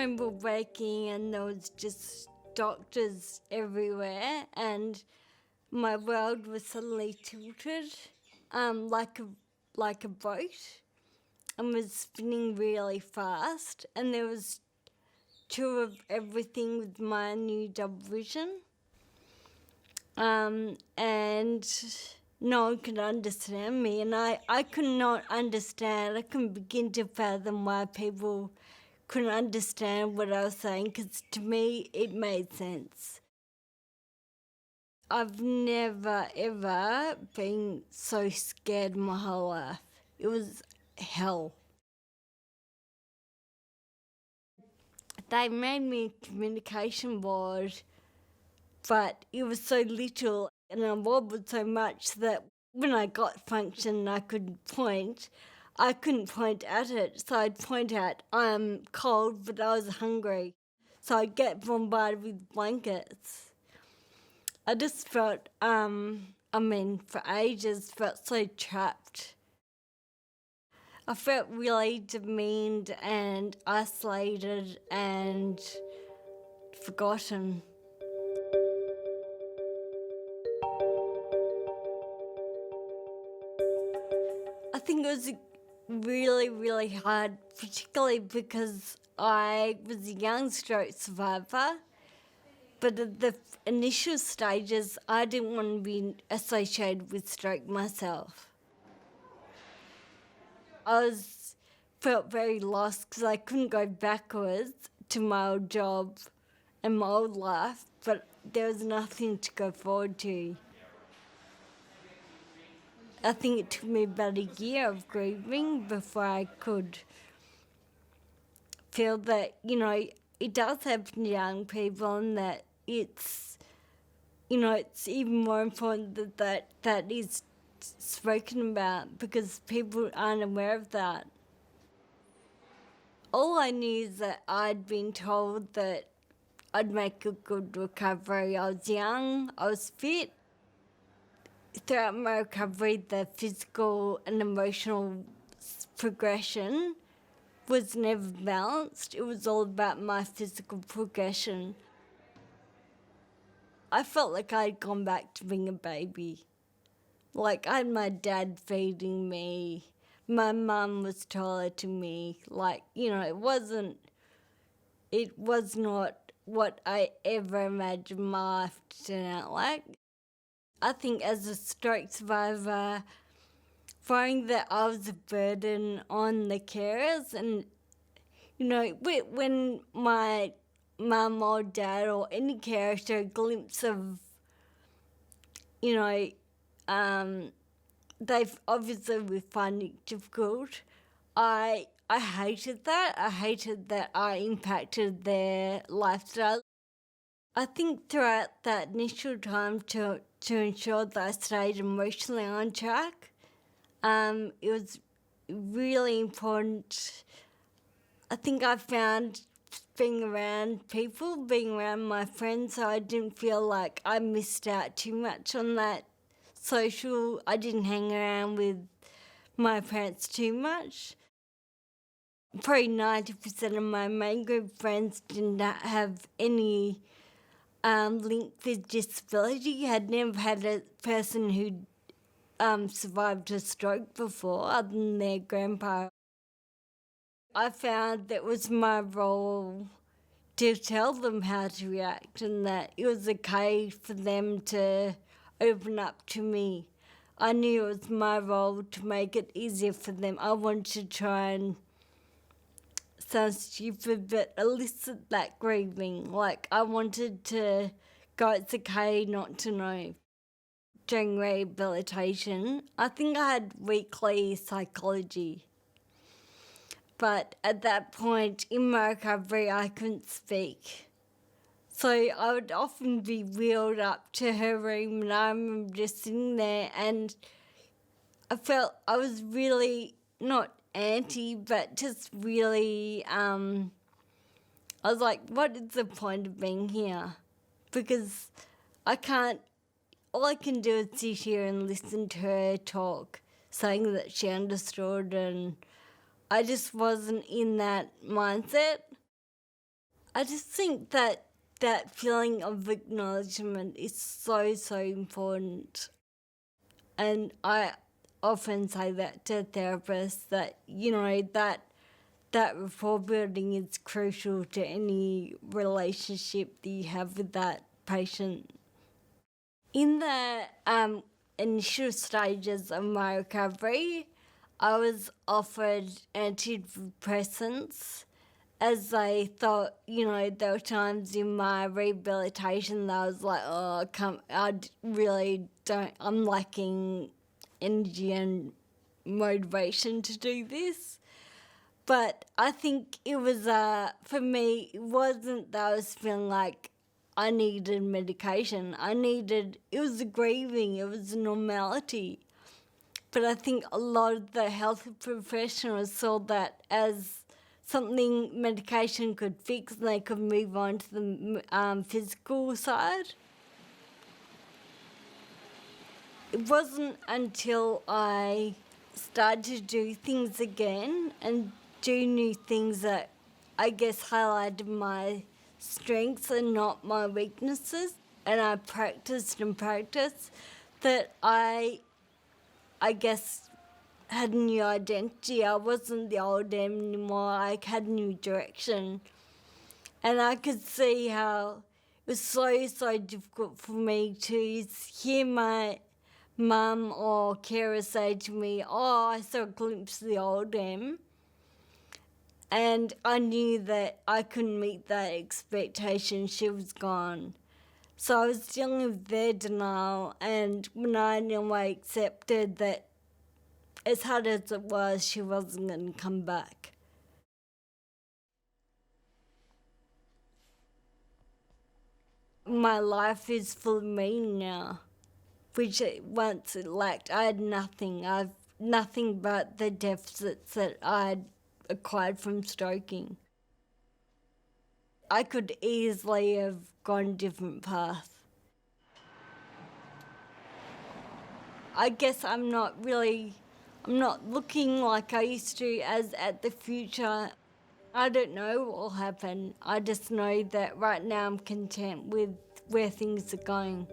remember waking and there was just doctors everywhere and my world was suddenly tilted like a boat and was spinning really fast, and there was two of everything with my new double vision. And no one could understand me, and I could not understand. I couldn't begin to fathom why people couldn't understand what I was saying, because to me it made sense. I've never ever been so scared my whole life. It was hell. They made me a communication board, but it was so little and I wobbled so much that when I got function I couldn't point at it. So I'd point out I'm cold but I was hungry. So I'd get bombarded with blankets. I just felt, for ages, felt so trapped. I felt really demeaned and isolated and forgotten. I think it was really, really hard, particularly because I was a young stroke survivor. But at the initial stages, I didn't want to be associated with stroke myself. Felt very lost because I couldn't go backwards to my old job and my old life, but there was nothing to go forward to. I think it took me about a year of grieving before I could feel that, it does happen to young people and that it's even more important that is spoken about because people aren't aware of that. All I knew is that I'd been told that I'd make a good recovery. I was young, I was fit. Throughout my recovery, the physical and emotional progression was never balanced. It was all about my physical progression. I felt like I'd gone back to being a baby. Like, I had my dad feeding me. My mum was tolerating me. It was not what I ever imagined my life to turn out like. I think as a stroke survivor, finding that I was a burden on the carers and, when my mum or dad or any carer showed a glimpse of, they've obviously we find it difficult. I hated that. I hated that I impacted their lifestyle. I think throughout that initial time to ensure that I stayed emotionally on track, it was really important. I think I found being around people, being around my friends, so I didn't feel like I missed out too much on that social. I didn't hang around with my parents too much. Probably 90% of my main group friends did not have any link with disability, had never had a person who survived a stroke before other than their grandpa. I found that it was my role to tell them how to react and that it was okay for them to open up to me. I knew it was my role to make it easier for them. I wanted to try and, sound stupid, but elicit that grieving. Like, I wanted to go, it's okay not to know. During rehabilitation, I think I had weekly psychology. But at that point in my recovery, I couldn't speak. So I would often be wheeled up to her room and I remember just sitting there and I felt I was really not anti, but just really, I was like, what is the point of being here? Because all I can do is sit here and listen to her talk, saying that she understood, and I just wasn't in that mindset. I just think that that feeling of acknowledgement is so, so important. And I often say that to therapists that, that rapport building is crucial to any relationship that you have with that patient. In the initial stages of my recovery, I was offered antidepressants as I thought, there were times in my rehabilitation that I was like, oh, really don't, I'm lacking energy and motivation to do this. But I think it was, for me, it wasn't that I was feeling like I needed medication. It was a grieving, it was a normality. But I think a lot of the health professionals saw that as something medication could fix and they could move on to the physical side. It wasn't until I started to do things again and do new things that I guess highlighted my strengths and not my weaknesses, and I practiced and practiced, that I guess had a new identity. I wasn't the old Em anymore. I had a new direction. And I could see how it was so, so difficult for me to hear my mum or carer say to me, oh, I saw a glimpse of the old Em. And I knew that I couldn't meet that expectation. She was gone. So I was dealing with their denial, and when I in a way accepted that as hard as it was, she wasn't going to come back. My life is full of meaning now, which once it lacked. I had nothing. I've nothing but the deficits that I'd acquired from stroking. I could easily have gone a different path. I guess I'm not looking like I used to as at the future. I don't know what will happen. I just know that right now I'm content with where things are going.